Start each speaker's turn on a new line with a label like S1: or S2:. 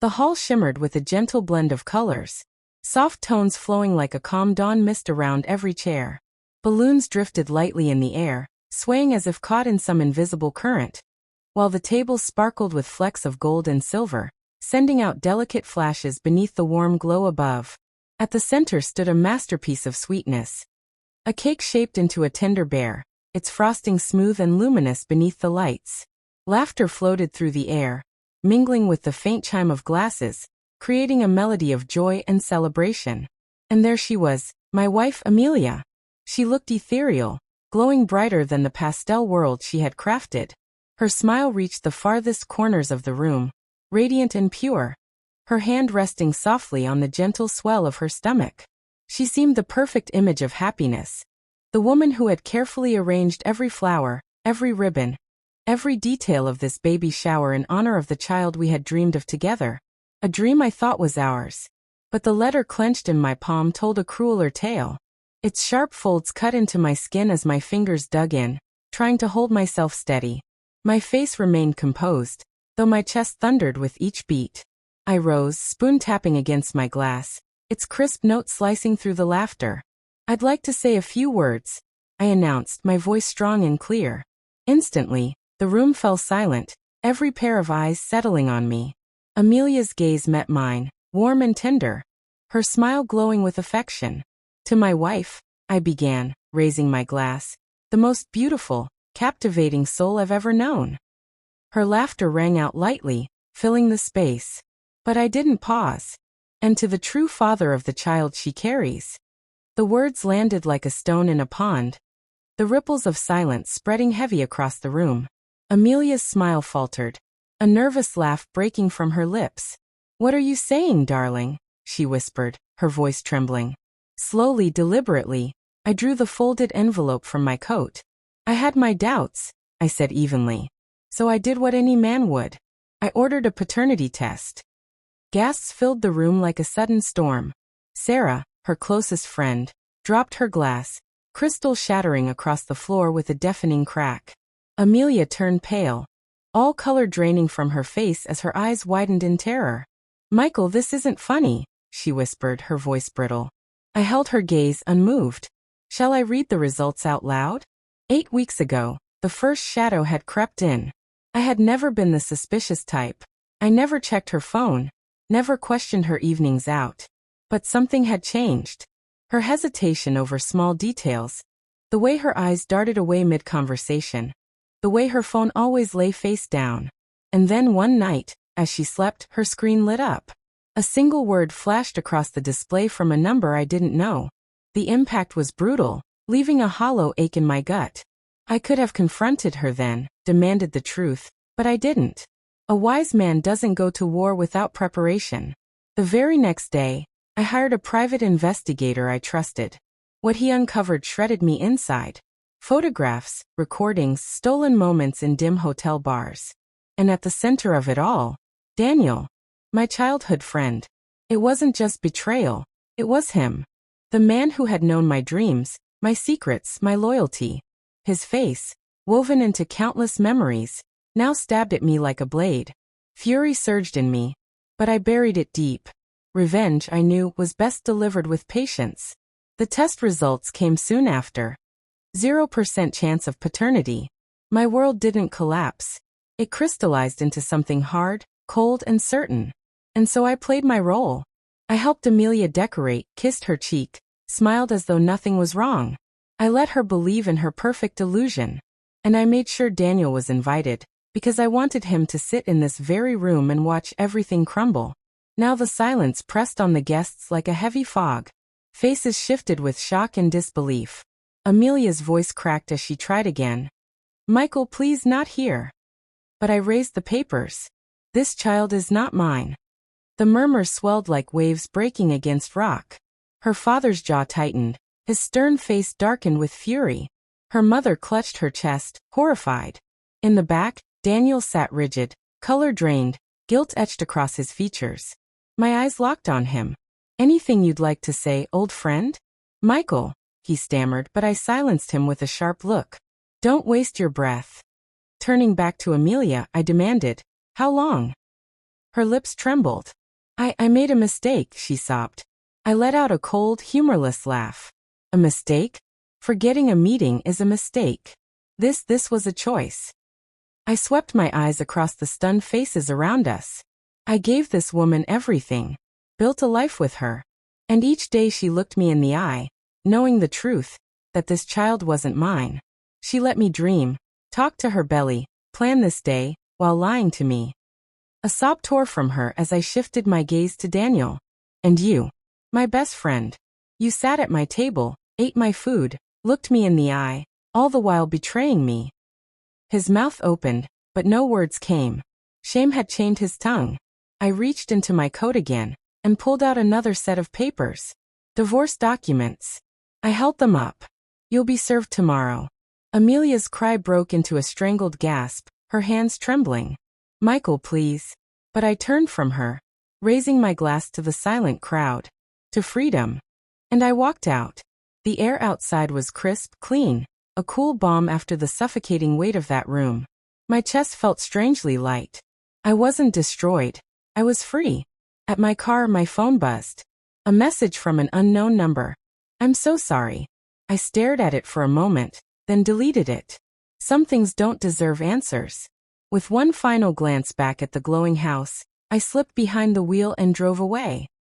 S1: The hall shimmered with a gentle blend of colors, soft tones flowing like a calm dawn mist around every chair. Balloons drifted lightly in the air, swaying as if caught in some invisible current, while the tables sparkled with flecks of gold and silver, sending out delicate flashes beneath the warm glow above. At the center stood a masterpiece of sweetness. A cake shaped into a tender bear, its frosting smooth and luminous beneath the lights. Laughter floated through the air, mingling with the faint chime of glasses, creating a melody of joy and celebration. And there she was, my wife Amelia. She looked ethereal, glowing brighter than the pastel world she had crafted. Her smile reached the farthest corners of the room, radiant and pure, her hand resting softly on the gentle swell of her stomach. She seemed the perfect image of happiness, the woman who had carefully arranged every flower, every ribbon, every detail of this baby shower in honor of the child we had dreamed of together, a dream I thought was ours. But the letter clenched in my palm told a crueler tale. Its sharp folds cut into my skin as my fingers dug in, trying to hold myself steady. My face remained composed, though my chest thundered with each beat. I rose, spoon tapping against my glass, its crisp note slicing through the laughter. I'd like to say a few words, I announced, my voice strong and clear. Instantly, the room fell silent, every pair of eyes settling on me. Amelia's gaze met mine, warm and tender, her smile glowing with affection. To my wife, I began, raising my glass, the most beautiful, captivating soul I've ever known. Her laughter rang out lightly, filling the space. But I didn't pause. And to the true father of the child she carries. The words landed like a stone in a pond, the ripples of silence spreading heavy across the room. Amelia's smile faltered, a nervous laugh breaking from her lips. "What are you saying, darling?" she whispered, her voice trembling. Slowly, deliberately, I drew the folded envelope from my coat. "I had my doubts," I said evenly. "So I did what any man would. I ordered a paternity test." Gasps filled the room like a sudden storm. Sarah, her closest friend, dropped her glass, crystal shattering across the floor with a deafening crack. Amelia turned pale, all color draining from her face as her eyes widened in terror. "Michael, this isn't funny," she whispered, her voice brittle. I held her gaze unmoved. "Shall I read the results out loud?" 8 weeks ago, the first shadow had crept in. I had never been the suspicious type. I never checked her phone, never questioned her evenings out. But something had changed. Her hesitation over small details, the way her eyes darted away mid-conversation, the way her phone always lay face down. And then one night, as she slept, her screen lit up. A single word flashed across the display from a number I didn't know. The impact was brutal, leaving a hollow ache in my gut. I could have confronted her then, demanded the truth, but I didn't. A wise man doesn't go to war without preparation. The very next day, I hired a private investigator I trusted. What he uncovered shredded me inside. Photographs, recordings, stolen moments in dim hotel bars. And at the center of it all, Daniel, my childhood friend. It wasn't just betrayal, it was him. The man who had known my dreams, my secrets, my loyalty. His face, woven into countless memories, now stabbed at me like a blade. Fury surged in me, but I buried it deep. Revenge, I knew, was best delivered with patience. The test results came soon after. 0% chance of paternity. My world didn't collapse. It crystallized into something hard, cold, and certain. And so I played my role. I helped Amelia decorate, kissed her cheek, smiled as though nothing was wrong. I let her believe in her perfect illusion. And I made sure Daniel was invited, because I wanted him to sit in this very room and watch everything crumble. Now the silence pressed on the guests like a heavy fog. Faces shifted with shock and disbelief. Amelia's voice cracked as she tried again. "Michael, please, not here." But I raised the papers. "This child is not mine." The murmur swelled like waves breaking against rock. Her father's jaw tightened, his stern face darkened with fury. Her mother clutched her chest, horrified. In the back, Daniel sat rigid, color drained, guilt etched across his features. My eyes locked on him. "Anything you'd like to say, old friend?" "Michael," he stammered, but I silenced him with a sharp look. "Don't waste your breath." Turning back to Amelia, I demanded, "How long?" Her lips trembled. I made a mistake, she sobbed. I let out a cold, humorless laugh. A mistake? Forgetting a meeting is a mistake. This was a choice. I swept my eyes across the stunned faces around us. I gave this woman everything. Built a life with her. And each day she looked me in the eye, knowing the truth, that this child wasn't mine. She let me dream, talk to her belly, plan this day, while lying to me. A sob tore from her as I shifted my gaze to Daniel. And you, my best friend. You sat at my table, ate my food, looked me in the eye, all the while betraying me. His mouth opened, but no words came. Shame had chained his tongue. I reached into my coat again, and pulled out another set of papers. Divorce documents. I held them up. You'll be served tomorrow. Amelia's cry broke into a strangled gasp, her hands trembling. Michael, please. But I turned from her, raising my glass to the silent crowd. To freedom. And I walked out. The air outside was crisp, clean, a cool balm after the suffocating weight of that room. My chest felt strangely light. I wasn't destroyed. I was free. At my car, my phone buzzed. A message from an unknown number. I'm so sorry. I stared at it for a moment, then deleted it. Some things don't deserve answers. With one final glance back at the glowing house, I slipped behind the wheel and drove away.